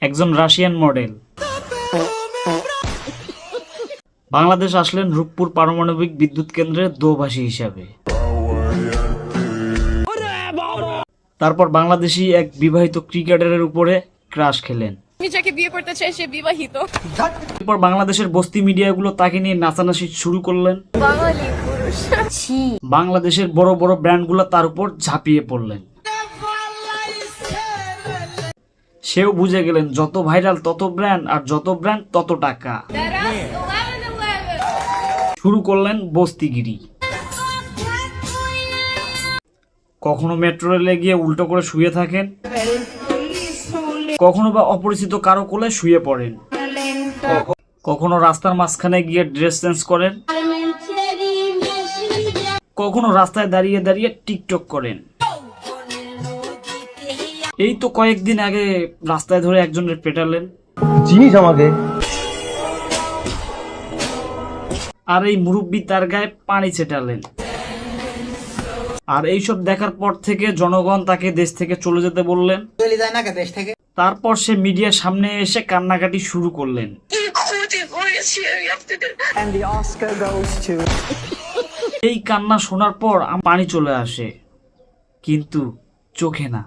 একজন Russian model Bangladesh আসলেন রূপপুর পারমাণবিক বিদ্যুৎ কেন্দ্রের দোভাষী হিসাবে। তারপর বাংলাদেশি এক বিবাহিত ক্রিকেটারের উপরে ক্রাশ খেলেন। যাকে বিয়ে করতে চায় সে বিবাহিত। এরপর বাংলাদেশের বস্তি মিডিয়াগুলো তাকে নিয়ে নাচানাচি শুরু করলেন। বাঙালি পুরুষ। বাংলাদেশের বড় বড় ব্র্যান্ডগুলো তার উপর ঝাঁপিয়ে পড়লেন। সেও বুঝে গেলেন যত ভাইরাল তত ব্র্যান্ড, আর যত ব্র্যান্ড তত টাকা। শুরু করলেন বস্তিগিরি। কখনো মেট্রো রেলে গিয়ে উল্টো করে শুয়ে থাকেন, কখনো বা অপরিচিত কারো কোলে শুয়ে পড়েন, কখনো রাস্তার মাঝখানে গিয়ে ড্রেস চেঞ্জ করেন, কখনো রাস্তায় দাঁড়িয়ে দাঁড়িয়ে টিকটক করেন। এই তো কয়েকদিন আগে রাস্তায় ধরে একজনের পেটালেন। চিনিস আমাকে? আর এই মুরব্বি তার গায়ে পানি ছেটালেন। আর এইসব দেখার পর থেকে জনগণ তাকে দেশ থেকে চলে যেতে বললেন। তারপর সে মিডিয়ার সামনে এসে কান্নাকাটি শুরু করলেন। এই কান্না শোনার পর আমার পানি চলে আসে, কিন্তু চোখে না।